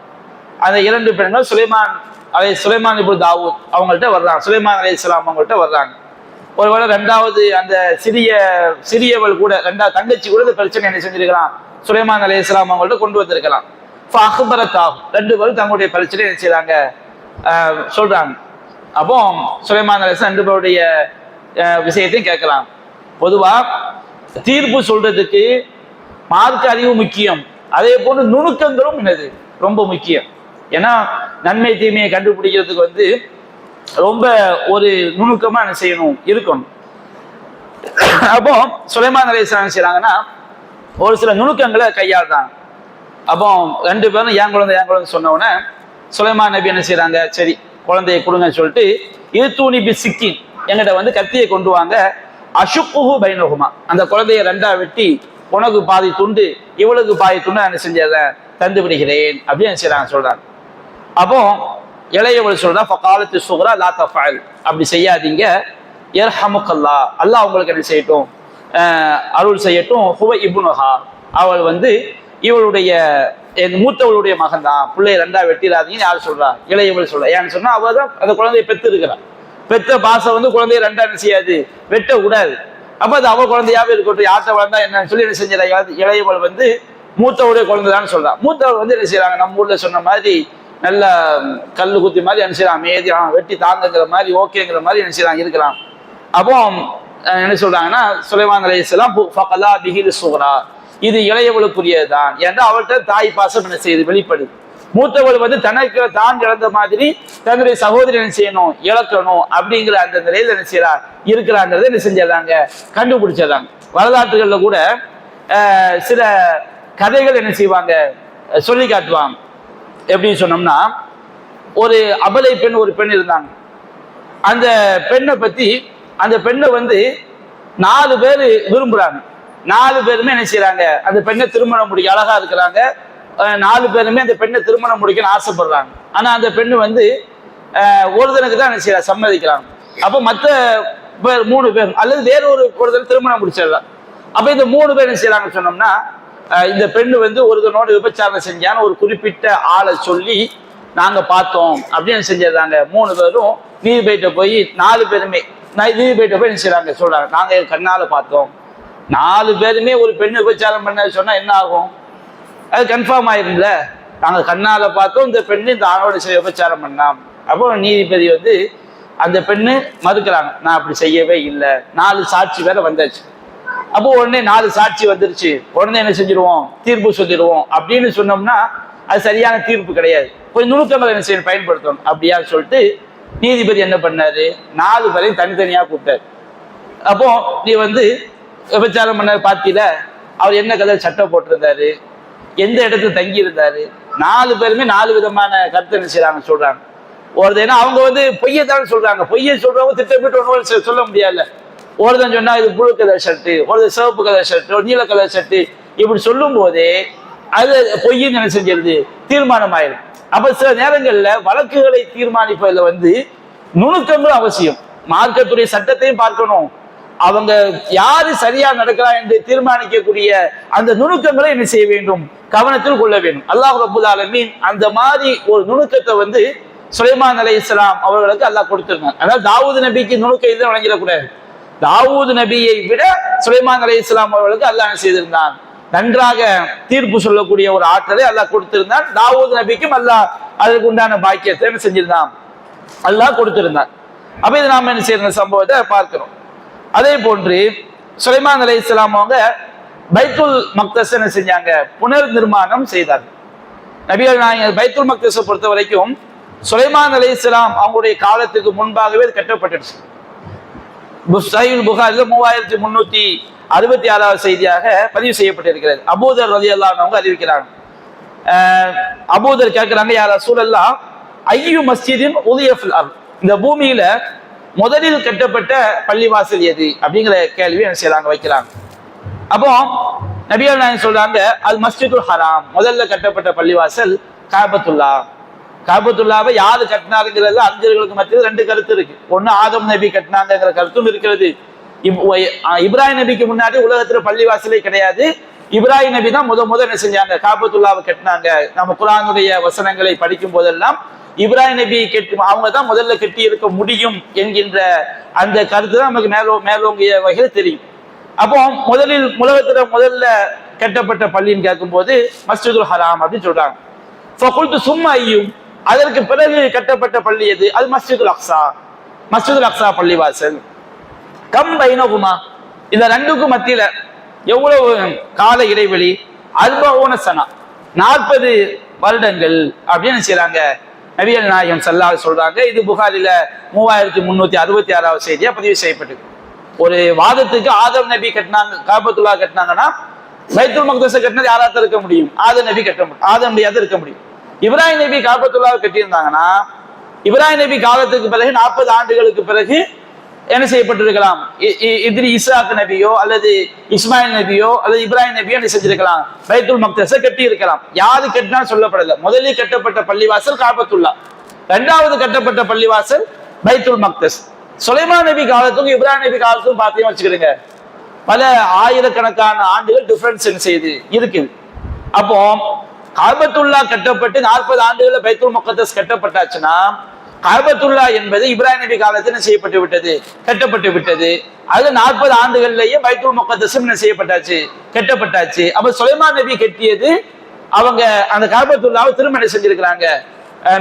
அந்த இரண்டு பெண்கள் சுலைமான் இப்னு தாவூத் அவங்கள்ட்ட வர்றாங்க, சுலைமான் அலைஹிஸ்ஸலாம் அவங்கள்ட்ட வர்றாங்க. ஒருவேளை ரெண்டாவது அந்த சிறியவள் கூட, ரெண்டாவது தங்கச்சி கூட இந்த பிரச்சனை என்ன செஞ்சிருக்கலாம், சுலைமான் அலைஹிஸ்ஸலாம் அவங்கள்ட்ட கொண்டு வந்திருக்கலாம். ஃபஅக்பரத்தாஹு, ரெண்டு பேரும் தங்களுடைய பிரச்சனை என்ன செய்றாங்க, சொல்றாங்க. அப்போ சுலைமான் அலைஹிஸ்ஸலாம் ரெண்டு பேருடைய விஷயத்தையும் கேட்கலாம். பொதுவா தீர்ப்பு சொல்றதுக்கு மார்க்க அறிவு முக்கியம், அதே போன்று நுணுக்கங்களும் என்னது ரொம்ப முக்கியம். ஏன்னா நன்மை தீமையை கண்டுபிடிக்கிறதுக்கு வந்து ரொம்ப ஒரு நுணுக்கமா என்ன செய்யணும், இருக்கணும். அப்போ சுலைமான் அலைஹிஸ்ஸலாம் என்ன செய்றாங்கன்னா ஒரு சில நுணுக்கங்களை கையாளுறாங்க. அப்போ ரெண்டு பேரும் என் குழந்தை சொன்ன உடனே சுலைமான் நபி என்ன செய்றாங்க, சரி குழந்தையை கொடுங்கன்னு சொல்லிட்டு இது தூணி பி சிக்கி, எங்கிட்ட வந்து கத்தியை கொண்டு வாங்க, அஷுக்குஹு பைனஹுமா, அந்த குழந்தைய ரெண்டா வெட்டி உனக்கு பாதி துண்டு இவளுக்கு பாதி துண்டு என்ன செஞ்சேன் தந்து விடுகிறேன் அப்படின்னு செய்றாங்க சொல்றாங்க. அப்போ இளையவள் சொல்றா ஃபகாலத்து சுக்ரா லா தஃஅல், அப்படி செய்யாதீங்க, யர்ஹமுக்கல்லாஹ், அல்லாஹ் உங்களுக்கு என்ன செய்யட்டும், அருள் செய்யட்டும். ஹுவ இப்னுஹா, அவள் வந்து இவளுடைய மூத்தவளுடைய மகன் தான், பிள்ளைய ரெண்டா வெட்டிடாதீங்கன்னு யார் சொல்றா, இளையவள் சொல்றா. ஏன்னு சொன்னா அவள் தான் அந்த குழந்தைய பெற்று இருக்கிறான், பெற்ற பாசம் வந்து குழந்தைய ரெண்டா என்ன செய்யாது, வெட்ட கூடாது. அப்ப அது அவள் குழந்தையாவே இருக்கட்டும், யார்கிட்ட வளர்ந்தா என்னன்னு சொல்லி என்ன செஞ்சா, இளையவள் வந்து மூத்தவளுடைய குழந்தைதான் சொல்றா. மூத்தவள் வந்து என்ன செய்யறாங்க, நம்ம ஊர்ல சொன்ன மாதிரி நல்ல கல்லு குத்தி மாதிரி என்ன செய்யலாம், அமைதி வெட்டி தாங்குங்கிற மாதிரி ஓகேங்கிற மாதிரி என்ன செய்யலாம் இருக்கலாம். அப்போ என்ன சொல்றாங்கன்னா சுலைமான் அலைஹிஸ்ஸலாம் ஃபகலா பிஹில் சுக்ரா, இது இளையவளுக்குரியதுதான், ஏன்னா அவள்கிட்ட தாய் பாசம் என்ன செய்யுது வெளிப்படுது. மூத்தவள் வந்து தனக்கு தான் இழந்த மாதிரி தன்னுடைய சகோதரி என்ன செய்யணும், இழக்கணும் அப்படிங்கிற அந்த நிலையில என்ன செய்யறா இருக்கிறாங்கிறத என்ன செஞ்சிடறாங்க, கண்டுபிடிச்சிடறாங்க. வரலாற்றுகள்ல கூட சில கதைகள் என்ன செய்வாங்க, சொல்லி காட்டுவாங்க. எப்படின்னு சொன்னோம்னா, ஒரு அபலை பெண் ஒரு பெண் இருந்தாங்க. அந்த பெண்ணை பத்தி, அந்த பெண்ணை வந்து 4 பேர் விரும்புறாங்க. 4 பேருமே என்ன செய்யறாங்க, அந்த பெண்ணை திருமணம் முடிக்க, அழகா இருக்கிறாங்க, 4 பேருமே அந்த பெண்ணை திருமணம் முடிக்கணும்னு ஆசைப்படுறாங்க. ஆனா அந்த பெண்ணு வந்து ஒருத்தனுக்கு தான் என்ன செய்யறா, சம்மதிக்கிறாங்க. அப்போ மற்ற பேர் 3 பேர் அல்லது வேற ஒருத்தர் திருமணம் முடிச்சிடலாம். அப்ப இந்த 3 பேர் என்ன செய்யறாங்கன்னு சொன்னோம்னா, இந்த பெண்ணு வந்து ஒருத்தனோட விபச்சாரம் செஞ்சான்னு ஒரு குறிப்பிட்ட ஆளை சொல்லி நாங்க பார்த்தோம் அப்படின்னு செஞ்சிடறாங்க. 3 பேரும் நீதிபதிட்ட போய் 4 பேருமே நீதிபதிட்ட போய் என்ன செய்யறாங்க, சொல்றாங்க நாங்க கண்ணால பார்த்தோம். 4 பேருமே ஒரு பெண்ணு விபச்சாரம் பண்ண சொன்னா என்ன ஆகும், அது கன்ஃபார்ம் ஆயிரும்ல, நாங்கள் கண்ணால பார்த்தோம் இந்த பெண்ணு இந்த ஆணோட விபச்சாரம் பண்ணாம். அப்போ நீதிபதி வந்து அந்த பெண்ணு மறுக்கிறாங்க, நான் அப்படி செய்யவே இல்லை, 4 சாட்சி வேற வந்தாச்சு. அப்போ உடனே 4 சாட்சி வந்துருச்சு, உடனே என்ன செஞ்சிருவோம், தீர்ப்பு சொல்லிடுவோம் அப்படின்னு சொன்னோம்னா அது சரியான தீர்ப்பு கிடையாது. கொஞ்சம் நுணுக்கங்களை என்ன செய்யணும், பயன்படுத்தணும். அப்படியா சொல்லிட்டு நீதிபதி என்ன பண்ணாரு, 4 பேரையும் தனித்தனியா கூப்பிட்டாரு. அப்போ நீ வந்து விபச்சாரம் பண்ண பார்த்தீல, அவர் என்ன கதை சட்டம் போட்டிருந்தாரு, எந்த இடத்துல தங்கி இருந்தாரு, 4 பேருமே 4 விதமான கருத்தை என்ன செய்யறாங்க சொல்றாங்க. ஒருத்தர் அவங்க வந்து பொய்யை தான் சொல்றாங்க, பொய்யை சொல்றவங்க திட்டமிட்டு ஒன்று சொல்ல முடியாது. ஒருத்தன் சொன்னா இது புழு கலர் ஷர்ட்டு, ஒருத்தர் சிவப்பு கலர் ஷர்ட்டு, ஒரு நீல கலர் ஷர்ட்டு, இப்படி சொல்லும் போதே அது பொய்ன்னு என்ன செஞ்சிருது, தீர்மானம் ஆயிடும். அப்ப சில நேரங்கள்ல வழக்குகளை தீர்மானிப்பதில் வந்து நுணுக்கங்கள் அவசியம். மார்க்கத்துடைய சட்டத்தையும் பார்க்கணும், அவங்க யாரு சரியா நடக்கிறா என்று தீர்மானிக்கக்கூடிய அந்த நுணுக்கங்களை என்ன செய்ய வேண்டும், கவனத்தில் கொள்ள வேண்டும். அல்லாஹ் ரப்பல் ஆலமீன் அந்த மாதிரி ஒரு நுணுக்கத்தை வந்து சுலைமான் அலைஹிஸ்ஸலாம் அவர்களுக்கு அல்லாஹ் கொடுத்திருந்தாங்க. அதாவது தாவூது நபிக்கு நுணுக்கம் இதை வழங்கிடக்கூடாது. தாவூது நபியை விட சுலைமான் அலைஹிஸ்ஸலாம் அவர்களுக்கு அல்லாஹ் செய்திருந்தான், நன்றாக தீர்ப்பு சொல்லக்கூடிய ஒரு ஆற்றலை அல்லாஹ் கொடுத்திருந்தான். தாவூது நபிக்கும் அல்லாஹ் அதற்கு உண்டான பாக்கியத்தை என்ன செஞ்சிருந்தான், அல்லாஹ் கொடுத்திருந்தான். அப்ப இது நாம என்ன செய்யற சம்பவத்தை பார்க்கிறோம். அதே போன்று சுலைமான் அலைஹிஸ்ஸலாம் அவங்க பைத்துல் மக்தஸ் என்ன செஞ்சாங்க, புனர் நிர்மாணம் செய்தார்கள். நபிகள் நாயகம் பைத்துல் மக்தஸை பொறுத்த வரைக்கும் சுலைமான் அலைஹிஸ்ஸலாம் அவங்களுடைய காலத்துக்கு முன்பாகவே அது கட்டப்பட்டுச்சு. சஹீஹுல் புகாரில 3366வது செய்தியாக பதிவு செய்யப்பட்டிருக்கிறது. அபூதர் ரலியல்லாஹு அன்ஹு அவங்க அறிவிக்கிறாங்க. அபூதர் கேட்கிறாங்க, யா ரசூலல்லாஹ் ஐயு மஸ்ஜிதின் உதிய ஃபில் அர்த், இந்த பூமியில முதலில் கட்டப்பட்ட பள்ளிவாசல் எது அப்படிங்கிற கேள்வி என்ன செய்யறாங்க, வைக்கிறாங்க. அப்போ நபிகள் நாயகம் சொல்றாங்க, அல் மஸ்ஜிதுல் ஹராம், முதல்ல கட்டப்பட்ட பள்ளிவாசல் காபத்துல்லா. காபத்துல்லாவை யாரு கட்டினாருங்கிறது அறிஞர்களுக்கு மத்தியில் 2 கருத்து இருக்கு. ஒண்ணு ஆதம் நபி கட்டினாங்கிற கருத்தும் இருக்கிறது. இப்ராஹிம் நபிக்கு முன்னாடி உலகத்துல பள்ளிவாசலே கிடையாது. இப்ராஹிம் நபி தான் முத என்ன செஞ்சாங்க, காபத்துல்லாவை கட்டினாங்க. நம்ம குர்ஆனுடைய வசனங்களை படிக்கும் போதெல்லாம் இப்ராஹிம் நபி அவங்க தான் முதல்ல கட்டி இருக்க முடியும் என்கின்ற அந்த கருத்து தான் நமக்கு மேலோங்கிய வகையில் தெரியும். அப்போ உலகத்துல முதல்ல கட்டப்பட்ட பள்ளின்னு கேட்கும் போது மஸ்ஜிதுல் ஹராம் அப்படின்னு சொல்றாங்க. சும்மா ஐயும், அதற்கு பிறகு கட்டப்பட்ட பள்ளி எது, அது மஸ்ஜிதுல் அக்ஸா, மஸ்ஜிதுல் அக்ஸா பள்ளிவாசல். கம் பைனகுமா, இந்த 2க்கும் மத்தியில எவ்வளவு கால இடைவெளி, 40 சனா, 40 வருடங்கள் அப்படின்னு செய்யறாங்க நபிகள் நாயகம் ஸல்லல்லாஹு அலைஹி சொல்றாங்க. இது புகாரில 3366வது செய்தியா பதிவு செய்யப்பட்டது. ஒரு வாதத்துக்கு ஆதம் நபி கட்டினாங்க, காபத்துல்லா கட்டினாங்கன்னா பைத்துல் மக்தஸை கட்டினது யாராவது இருக்க முடியும், ஆதம் நபி கட்ட முடியும், ஆதம் நபியாவது இருக்க முடியும். இப்ராஹிம் நபி காபத்துல்லாவை கட்டியிருந்தாங்கன்னா இப்ராஹிம் நபி காலத்துக்கு பிறகு 40 ஆண்டுகளுக்கு பிறகு என்ன செய்யப்பட்டிருக்கலாம், இஸ்ஹாக் நபியோ அல்லது இஸ்மாயில் நபியோ அல்லது இப்ராஹிம் நபியோ என்ன செஞ்சிருக்கலாம், பைத்துல் மக்தஸை கட்டி இருக்கலாம். யாரு கட்டினா சொல்லப்படல. முதலில் கட்டப்பட்ட பள்ளிவாசல் காபத்துல்லா, 2வது கட்டப்பட்ட பள்ளிவாசல் பைத்துல் மக்தஸ். சுலைமான் நபி காலத்துக்கும் இப்ராஹிம் நபி காலத்துக்கும் பார்த்தீங்கன்னு வச்சுக்கிடுங்க, பல ஆயிரக்கணக்கான ஆண்டுகள் டிஃபரன்ஸ் என்ன செய்யுது இருக்குது. அப்போ காபத்துல்லா கட்டப்பட்டு 40 ஆண்டுகள் பைத்துல் முகத்தஸ் கட்டப்பட்டாச்சுன்னா காபத்துல்லா என்பது இப்ராஹிம் நபி காலத்தில் செய்யப்பட்டு விட்டது, கட்டப்பட்டு விட்டது. அது 40 ஆண்டுகள்லயே பைத்துல் முகத்தஸ் செய்யப்பட்டாச்சு, கட்டப்பட்டாச்சு. அப்ப சுலைமான் நபி கட்டியது, அவங்க அந்த காபத்துல்லாவை திரும்ப செஞ்சிருக்கிறாங்க,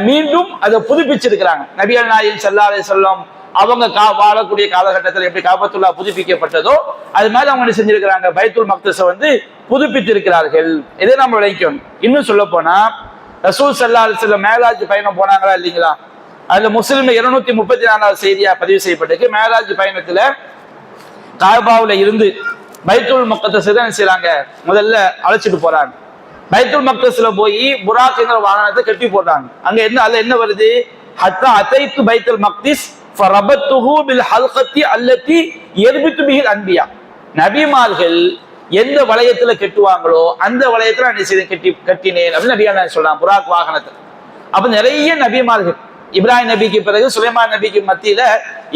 மீண்டும் அதை புதுப்பிச்சிருக்கிறாங்க. நபிகள் நாயகம் ஸல்லல்லாஹு அலைஹி வஸல்லம் அவங்க வாழக்கூடிய காலகட்டத்தில் எப்படி காபத்துல்லா புதுப்பிக்கப்பட்டதோ அது மாதிரி அவங்க என்ன செஞ்சிருக்கிறாங்க, பைத்துல் மக்தஸை வந்து புதுப்பித்திருக்கிறார்கள். இதை நம்ம விளங்கிக்கணும். இன்னும் சொல்ல போனா ரசூல் ஸல்லல்லாஹு அலைஹி வஸல்லம் மேராஜ் பயணம் போனாங்களா இல்லைங்களா, அதுல முஸ்லிம் 234வது செய்தியா பதிவு செய்யப்பட்டிருக்கு. மேராஜ் பயணத்துல காபாவுல இருந்து பைத்துல் மக்தஸை தான் செய்யறாங்க, முதல்ல அழைச்சிட்டு போறாங்க. பைத்துல் மக்தஸ்ல போய் புராக்ங்கிற வாகனத்தை கட்டி போடுறாங்க. அங்க என்ன, அதுல என்ன வருது, ஹத்தா அதைத்து பைத்துல் மக்திஸ் ஃபரபத்துஹு பில் ஹல்கத்தி அல்லதி யர்பித்து பிஹில் அன்பியா, நபிமார்கள் எந்த வளையத்துல கட்டுவாங்களோ அந்த வளையத்துல நான் கட்டினேன் அப்படின்னு நபியா சொல்றாங்க, புராக் வாகனத்தை. அப்ப நிறைய நபிமார்கள், இப்ராஹிம் நபிக்கு பிறகு சுலைமான் நபிக்கு மத்தியில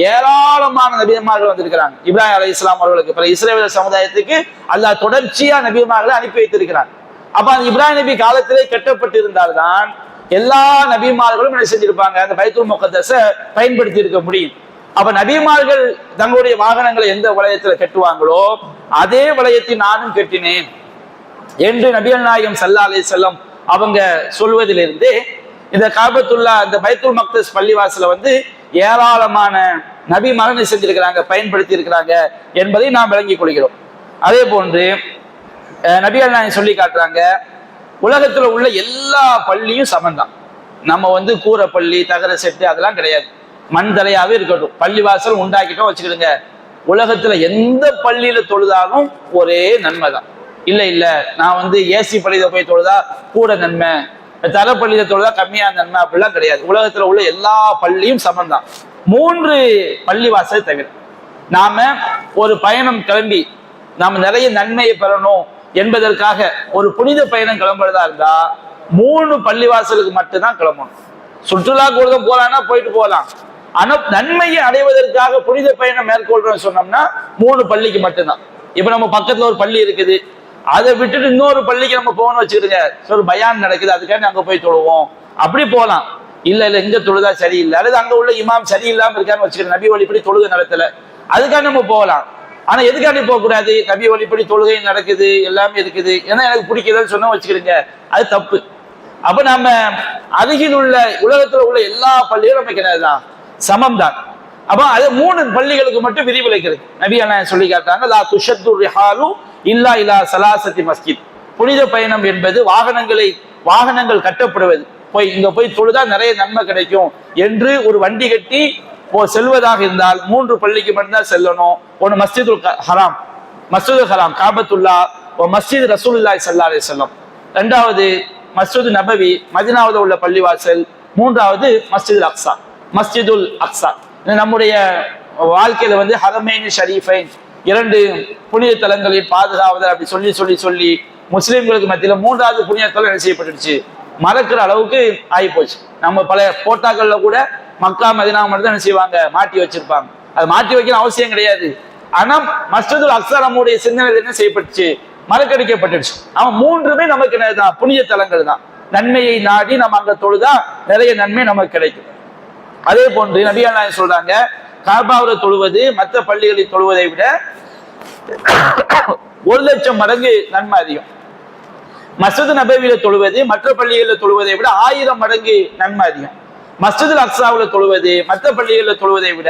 ஏராளமான நபிமார்கள் வந்திருக்கிறாங்க. இப்ராஹிம் அலைஹிஸ்ஸலாம் அவர்களுக்கு பிறகு இஸ்ரவேல் சமுதாயத்துக்கு அல்லாஹ் தொடர்ச்சியா நபிமார்களை அனுப்பி வைத்திருக்கிறார். அப்ப அந்த இப்ராஹிம் நபி காலத்திலே கட்டப்பட்டு இருந்தால்தான் எல்லா நபிமார்களும் என்ன செஞ்சிருப்பாங்க, அந்த பைத்துல் முகத்தஸை பயன்படுத்தி இருக்க முடியும். அப்ப நபிமார்கள் தங்களுடைய வாகனங்களை எந்த வளையத்துல கட்டுவாங்களோ அதே வளையத்தை நானும் கட்டினேன் என்று நபிகள் நாயகம் ஸல்லல்லாஹு அலைஹி வஸல்லம் அவங்க சொல்வதிலிருந்து இந்த காபத்துல்லா இந்த பைத்துல் மக்தஸ் பள்ளிவாசல வந்து ஏராளமான நபி மகனை செஞ்சிருக்கிறாங்க, பயன்படுத்தி இருக்கிறாங்க என்பதை நாம் விளங்கிக் கொள்கிறோம். அதே போன்று நபிகள் நாயகம் சொல்லி காட்டுறாங்க, உலகத்துல உள்ள எல்லா பள்ளியும் சமந்தான். நம்ம வந்து கூரை பள்ளி, தகர செட்டு அதெல்லாம் கிடையாது, மண் தலையாவே இருக்கட்டும். பள்ளிவாசல் உண்டாக்கிட்டோம் வச்சுக்கிடுங்க, உலகத்துல எந்த பள்ளியில தொழுதாலும் ஒரே நன்மை தான். இல்ல நான் வந்து ஏசி பள்ளியில போய் தொழுதா கூட நன்மை, தரப்பள்ளியில தொழுதா கம்மியான நன்மை அப்படிலாம் கிடையாது. உலகத்துல உள்ள எல்லா பள்ளியும் சமந்தான். 3 பள்ளிவாசல் தவிர நாம ஒரு பயணம் கிளம்பி நாம நிறைய நன்மையை பெறணும் என்பதற்காக ஒரு புனித பயணம் கிளம்புறதா இருந்தா 3 பள்ளிவாசலுக்கு மட்டும்தான் கிளம்பணும். சுற்றுலா கூட போலான்னா போயிட்டு போகலாம். ஆனா நன்மையை அடைவதற்காக புனித பயணம் மேற்கொள்றோம் சொன்னோம்னா 3 பள்ளிக்கு மட்டும்தான். இப்ப நம்ம பக்கத்துல ஒரு பள்ளி இருக்குது, அதை விட்டுட்டு இன்னொரு பள்ளிக்கு நம்ம போகணும்னு வச்சுக்கிடுங்க, ஒரு பயான் நடக்குது, அதுக்காண்டி அங்க போய் தொழுவோம், அப்படி போகலாம். இல்ல இங்க தொழுதா சரியில்லை, அல்லது அங்க உள்ள இமாம் சரியில்லாம இருக்கான்னு வச்சுக்கிட்டு நபி வழிப்படி தொழுகை நடத்தல, அதுக்காண்டி நம்ம போகலாம். ஆனா எதுக்காண்டி போக கூடாது? நபி வழிப்படி தொழுகை நடக்குது, எல்லாமே இருக்குது, ஏன்னா எனக்கு பிடிக்குதுன்னு சொன்னா வச்சுக்கிடுங்க, அது தப்பு. அப்ப நம்ம அருகில் உள்ள உலகத்துல உள்ள எல்லா பள்ளியும் நமக்கு என்னதுதான் சமம் தான். அப்ப அது 3 பள்ளிகளுக்கு மட்டும் விதிவிலக்கிறது. நபி அண்ணா சொல்லி காட்டாங்க, லா துஷத்து ரிஹாலு இல்லா இலா சலாசத்தி மஸ்ஜித். புனித பயணம் என்பது வாகனங்கள் கட்டப்படுவது, இங்க போய் தொழுதா நிறைய நன்மை கிடைக்கும் என்று ஒரு வண்டி கட்டி செல்வதாக இருந்தால் 3 பள்ளிக்கு மட்டும்தான் செல்லணும். ஒன்னு மஸ்ஜிதுல் ஹராம் காபத்துல்லா, மஸ்ஜித் ரசூலுல்லாஹி ஸல்லல்லாஹு அலைஹி வஸல்லம், 2வது மஸ்ஜிது நபவி மதீனாவுல உள்ள பள்ளிவாசல், 3வது மஸ்ஜிதுல் அக்ஸா. நம்முடைய வாழ்க்கையில வந்து ஹரமைன் ஷரீஃபைன் 2 புனித தலங்களில் பாதுகாவதல் அப்படி சொல்லி முஸ்லிம்களுக்கு மத்தியில 3வது புனித தலம் என்ன செய்யப்பட்டுருச்சு, மறக்கிற அளவுக்கு ஆகி போச்சு. நம்ம பல போட்டாக்கள்ல கூட மக்கா மதீனா மட்டும் தான் என்ன செய்வாங்க, மாட்டி வச்சிருப்பாங்க. அது மாட்டி வைக்கிற அவசியம் கிடையாது. ஆனா மஸ்ஜிதுல் அக்ஸா நம்முடைய சிந்தனை என்ன செய்யப்பட்டுச்சு, மறக்கடிக்கப்பட்டுச்சு. அவன் 3மே நமக்கு என்னதான் புனித தலங்கள் தான். நன்மையை நாடி நம்ம அங்க தொழுதா நிறைய நன்மை நமக்கு கிடைக்கும். அதே போன்று நபி அல்லாஹ் சொல்றாங்க, காபாவுல தொழுவது மற்ற பள்ளிகளில் தொழுவதை விட 1,00,000 மடங்கு நன்மை அதிகம். மஸ்ஜித் நபவியில தொழுவது மற்ற பள்ளிகளில் தொழுவதை விட 1000 மடங்கு நன்மை அதிகம். மஸ்ஜிதுல் அக்ஸாவுல தொழுவது மற்ற பள்ளிகளில் தொழுவதை விட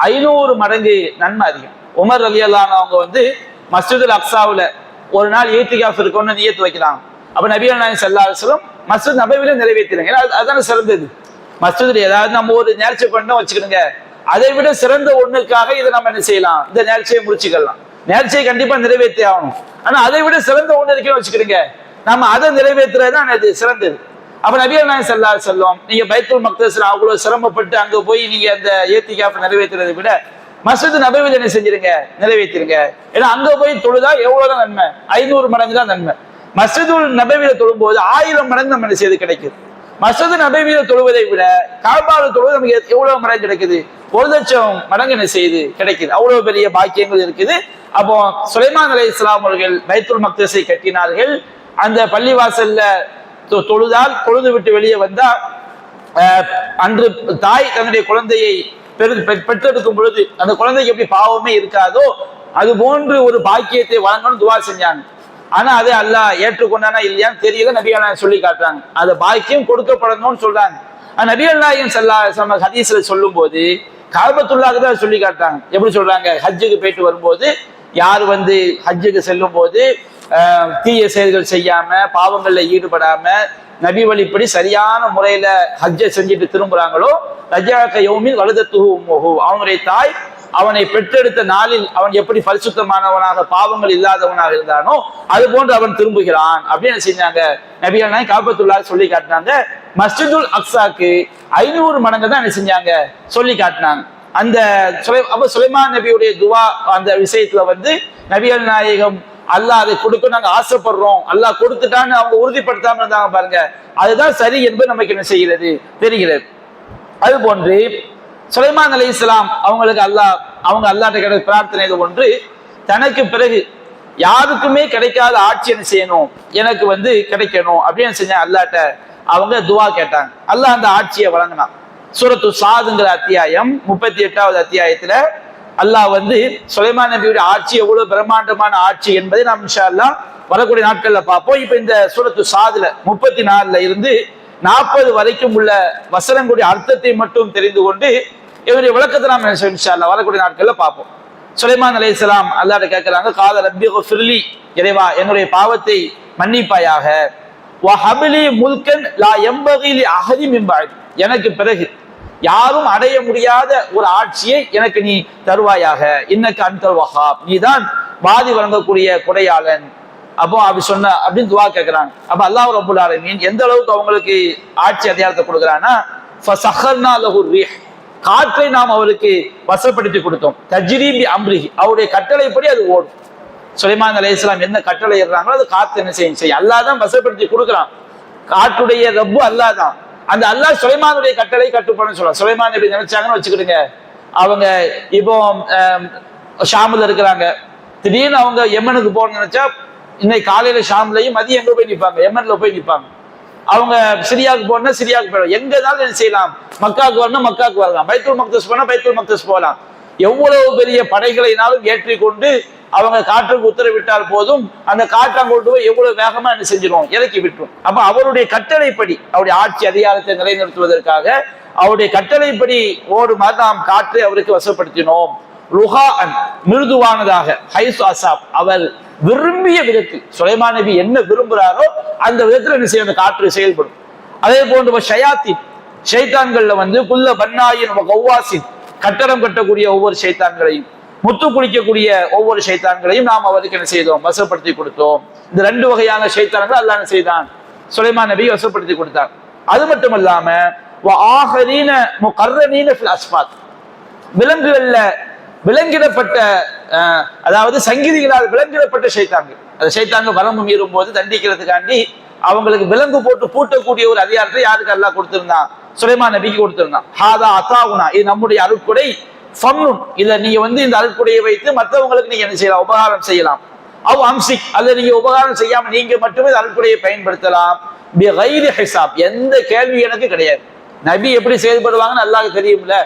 500 மடங்கு நன்மை அதிகம். உமர் ரலியல்லாஹு அன்ஹு அவங்க வந்து மஸ்ஜிதுல் அக்ஸாவுல ஒரு நாள் ஈத்திகாஃப் இருக்கும்னு நியத்து வைக்கிறாங்க. அப்ப நபி நாயகம் ஸல்லல்லாஹு அலைஹி வஸல்லம் மஸ்ஜித் நபவியில நிறைவேற்றுறாங்க. அதான சிறந்தது. மஸ்ஜிதுல ஏதாவது நம்ம ஒரு நேர்ச்சி பண்ணோம் வச்சுக்கிடுங்க, அதை விட சிறந்த ஒண்ணுக்காக இதை நம்ம என்ன செய்யலாம், இந்த நேர்ச்சியை முடிச்சுக்கலாம். நேர்ச்சியை கண்டிப்பா நிறைவேற்றி ஆகணும். ஆனா அதை விட சிறந்த ஒண்ணு இருக்குன்னு வச்சுக்கிடுங்க, நம்ம அதை நிறைவேற்றுறதுதான் அது சிறந்தது. அப்ப நபி நாயகம் ஸல்லல்லாஹு அலைஹி வஸல்லம் நீங்க பைத்துல் மக்தஸ்ல அவ்வளவு சிரமப்பட்டு அங்க போய் நீங்க அந்த ஏத்திகாஃப் நிறைவேற்றுறதை விட மஸ்ஜித் நபவியில என்ன செஞ்சிருங்க, நிறைவேற்றிருங்க. ஏன்னா அங்க போய் தொழுதா எவ்வளவுதான் நன்மை, 500 மடங்கு தான் நன்மை. மஸ்ஜிதுல் நபவியில தொழும்போது 1000 மடங்கு நம்ம என்ன செய்து கிடைக்குது. மஸ்ஜித் நபவியில தொழுவதை விட காபாவுல தொழுவது நமக்கு எவ்வளவு மடங்கு கிடைக்குது, 1,00,000 மடங்கு என்ன செய்யுது கிடைக்குது. அவ்வளவு பெரிய பாக்கியங்கள் இருக்குது. அப்போ சுலைமான் அலைஹிஸ்ஸலாம் அவர்கள் பைத்துல் மக்தஸை கட்டினார்கள். அந்த பள்ளிவாசல்ல தொழுதால், தொழுது விட்டு வெளியே வந்தா அன்று தாய் தன்னுடைய குழந்தையை பெற்றெடுக்கும் பொழுது அந்த குழந்தைக்கு எப்படி பாவமே இருக்காதோ அது போன்று ஒரு பாக்கியத்தை வழங்கணும்னு துவா செஞ்சாங்க. ஆனா அதை அல்லாஹ் ஏற்றுக்கொண்டானா இல்லையான்னு தெரியல. நபி அல்லாஹ் சொல்லி காட்டுறாங்க, அந்த பாக்கியம் கொடுக்கப்படணும்னு சொல்றாங்க. நபி அல்லாஹ் ஸல்லல்லாஹு அலைஹி வஸல்லம் ஹதீஸ்ல சொல்லும் போது காபத்துல்லாஹ் தான் சொல்லி காட்டுறாங்க. எப்படி சொல்றாங்க, ஹஜ்ஜுக்கு போயிட்டு வரும்போது யார் வந்து ஹஜ்ஜுக்கு செல்லும் போது தீய செயல்கள் செய்யாம பாவங்கள்ல ஈடுபடாம நபி வழிப்படி சரியான முறையில ஹஜ்ஜை செஞ்சுட்டு திரும்புறாங்களோ, ரஜாக்க யௌமில் வலதத்துஹு உம்முஹு, அவனுடைய தாய் அவனை பெற்றெடுத்த நாளில் அவன் எப்படி பரிசுத்தமானவனாக பாவங்கள் இல்லாதவனாக இருந்தானோ அது போன்று அவன் திரும்புகிறான் அப்படின்னு செஞ்சாங்க. நபி அல்லாஹ் காபத்துல்லாஹ் சொல்லி காட்டினாங்க. மஸ்ஜிதுல் அக்ஸாக்கு 500 மடங்கு தான் என்ன செஞ்சாங்க, சொல்லி காட்டினாங்க. அந்த சுலைமான் நபியுடைய துவா அந்த விஷயத்துல வந்து நபிகள் நாயகம் அல்லாஹ் அதை கொடுக்க நாங்க ஆசைப்படுறோம், அல்லாஹ் கொடுத்துட்டான்னு அவங்க உறுதிப்படுத்தாம இருந்தாங்க பாருங்க, அதுதான் சரி என்பது நமக்கு என்ன செய்கிறது, தெரிகிறது. அது போன்று சுலைமான் அலைஹிஸ்ஸலாம் அவங்களுக்கு அவங்க அல்லாஹ்ட்ட கிடைத்த பிரார்த்தனை ஒன்று, தனக்கு பிறகு யாருக்குமே கிடைக்காத ஆட்சி என்ன செய்யணும், எனக்கு வந்து கிடைக்கணும் அப்படின்னு செஞ்சாங்க. அல்லாஹ்ட்ட அவங்க துவா கேட்டாங்க. அல்லாஹ் அந்த ஆட்சியை வழங்கினான். சூரத்து சாதுங்கிற அத்தியாயம் 38வது அத்தியாயத்துல அல்லாஹ் வந்து சுலைமான் நபியுடைய ஆட்சி எவ்வளவு பிரம்மாண்டமான ஆட்சி என்பதை நாம் இன்ஷா அல்லாஹ் வரக்கூடிய நாட்கள்ல பார்ப்போம். இப்ப இந்த சூரத்து சாதுல 34 இருந்து 40 வரைக்கும் உள்ள வசனங்களுடைய அர்த்தத்தை மட்டும் தெரிந்து கொண்டு இவருடைய விளக்கத்தை நாம் இன்ஷா அல்லாஹ் வரக்கூடிய நாட்கள்ல பார்ப்போம். சுலைமான் அலைஹிஸ்ஸலாம் அல்லாஹ்ட்ட கேட்கிறாங்க, காத ரப்பி ஃபிர்லி, இறைவா என்னுடைய பாவத்தை மன்னிப்பாயாக, வஹப்லி முல்கன் லா யம்பகி லி அஹதி மின் பஅதி, எனக்கு பிறகு யாரும் அடைய முடியாத ஒரு ஆட்சியை எனக்கு நீ தருவாயாக, இன்னக அன்தல் வஹாப், நீதான் வாதி வழங்கக்கூடிய கொடையாளன். அப்போ அப்படி சொன்ன அப்படின்னு துவா கேட்கிறாங்க. அப்ப அல்லாஹ் ரப்பல் ஆலமீன் எந்த அளவுக்கு அவங்களுக்கு ஆட்சி அதிகாரத்தை கொடுக்குறான்னா, ஃபஸஹர்னா லஹு ரீஹ், காற்றை நாம் அவருக்கு வசப்படுத்தி கொடுத்தோம், தஜ்ரீ பி அம்ரிஹி, அவருடைய கட்டளைப்படி அது ஓடும். சுலைமான் அலைஹிஸ்ஸலாம் என்ன கட்டளை இடுறாங்களோ அது காத்து என்ன செய்யும், அல்லாஹ் தான் வசப்படுத்தி கொடுக்குறான். காற்றுடைய ரப்பு அல்லாஹ் தான். அந்த அல்லாஹ் சுலைமானுடைய கட்டளை கட்டுப்படும் சொல்றான். சுலைமான் எப்படி நினைச்சாங்கன்னு வச்சுக்கிடுங்க, அவங்க இப்போ ஷாமுல இருக்கிறாங்க, திடீர்னு அவங்க யமனுக்கு போகணும்னு நினைச்சா இன்னைக்கு காலையில ஷாம்லையும் மதியம் எங்க போய் நிற்பாங்க, யமன்ல போய் நிற்பாங்க. அவங்க சிரியாவுக்கு போனா சிரியாவுக்கு போயிடும், எங்க இருந்தாலும் என்ன செய்யலாம், மக்காவுக்கு வரணும் மக்காவுக்கு வரலாம், பைத்துல் மக்தஸ் போனா பைத்துல் மக்தஸ் போகலாம். எவ்வளவு பெரிய படைகளினாலும் ஏற்றி கொண்டு அவங்க காற்றுக்கு உத்தரவிட்டால் போதும், அந்த காற்றாங்க கொண்டு போய் எவ்வளவு வேகமா என்ன செஞ்சிடும், இறக்கி விட்டுரும். அப்ப அவருடைய கட்டளைப்படி, அவருடைய ஆட்சி அதிகாரத்தை நிலைநிறுத்துவதற்காக அவருடைய கட்டளைப்படி ஓடுமாறு நாம் காற்றை அவருக்கு வசப்படுத்தினோம். ருஹாஅன், மிருதுவானதாக, ஹைஸ் அசாப், அவர் விரும்பிய விதத்தில், சுலைமான் நபி என்ன விரும்புகிறாரோ அந்த விதத்தில் என்ன செய்ய அந்த காற்று செயல்படும். அதே போன்று ஷயாத்தின், ஷைத்தான்கள்ல வந்து குல்ல பன்னாயின் கௌவாசின், கட்டடம் கட்டக்கூடிய ஒவ்வொரு ஷைத்தான்களையும், முத்து குளிக்கக்கூடிய ஒவ்வொரு ஷைத்தான்களையும் நாம் அவருக்கு என்ன செய்தோம், வசப்படுத்தி கொடுத்தோம். இந்த 2 வகையான ஷைத்தான்கள் அல்லாஹ் என்ன செய்தான், சுலைமான் நபி வசப்படுத்தி கொடுத்தார். அது மட்டுமல்லாம வஆஹரீன முகர்ரனீன ஃபில் அஸ்ஃபாத், விலங்குகள்ல விலங்கிடப்பட்ட, அதாவது சங்கிலிகளால் விலங்கிடப்பட்ட ஷைத்தான்கள், அந்த ஷைத்தான்கள் வரம்பு மீறும் போது தண்டிக்கிறதுக்காண்டி அவங்களுக்கு விலங்கு போட்டு பூட்டக்கூடிய ஒரு அதிகாரத்தை யாருக்கு அல்லாஹ் கொடுத்திருந்தான், சுலைமான் நபிக்கு கொடுத்திருந்தான். ஹாதா அத்தாவுனா, இது நம்முடைய அருட்கொடை. ஃபம்னுன், இதை நீங்க வந்து இந்த அருட்கொடையை வைத்து மற்றவங்களுக்கு நீங்க என்ன செய்யலாம், உபகாரம் செய்யலாம். அவ் அம்சிக், அல்லது நீங்க உபகாரம் செய்யாம நீங்க மட்டுமே இந்த அருட்கொடையை பயன்படுத்தலாம். பிகைரி ஹிசாப், எந்த கேள்வி எனக்கு கிடையாது. நபி எப்படி செயல்படுவாங்கன்னு அல்லாஹ்க்கு தெரியும்ல,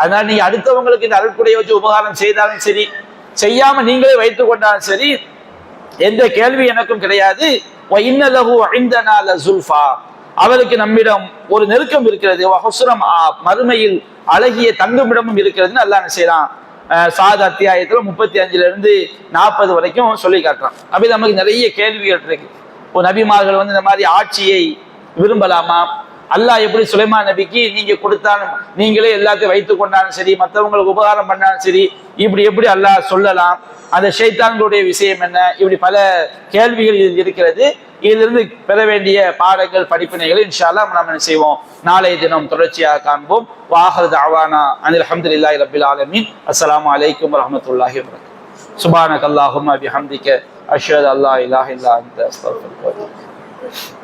அதனால நீங்க அடுத்தவங்களுக்கு இந்த அருட்கொடையை வச்சு உபகாரம் செய்தாலும் சரி, செய்யாம நீங்களே வைத்துக் கொண்டாலும் சரி, எந்த கேள்வி எனக்கும் கிடையாது. அவருக்கு நம்மிடம் ஒரு நெருக்கம் இருக்கிறது, மறுமையில் அழகிய தங்குமிடமும் இருக்கிறதுன்னு அல்லாஹ் என்ன செய்யறான், சாத் அத்தியாயத்துல 35 இருந்து 40 வரைக்கும் சொல்லி காட்டுறான். அப்படி நமக்கு நிறைய கேள்விகள் இருக்கு. ஒரு நபிமார்கள் வந்து இந்த மாதிரி ஆட்சியை விரும்பலாமா, அல்லாஹ் எப்படி சுலைமான் நபிக்கு நீங்க கொடுத்தாலும் நீங்களே எல்லாத்தையும் வைத்துக் கொண்டாலும் சரி, மற்றவங்களுக்கு உபகாரம் பண்ணாலும் சரி, இப்படி எப்படி அல்லாஹ் சொல்லலாம், அந்த ஷைத்தான்களுடைய விஷயம் என்ன, இப்படி பல கேள்விகள் இதில் இருக்கிறது. இதிலிருந்து பெற வேண்டிய பாடங்கள் படிப்பினைகளை இன்ஷா அல்லாஹ் நாம் என்ன செய்வோம், நாளைய தினம் தொடர்ச்சியாக காண்போம். வாஹிரு தஅவானா அனில் ஹம்துலில்லாஹி ரப்பில் ஆலமீன். அஸ்ஸலாமு அலைக்கும் வரஹ்மத்துல்லாஹி வபரகாத்துஹு. சுப்ஹானக அல்லாஹும்ம பிஹம்திக அஷ்ஹது அல்லா இலாஹா இல்லா அன்த அஸ்தக்ஃபிருக வ அத்தூபு இலைக்.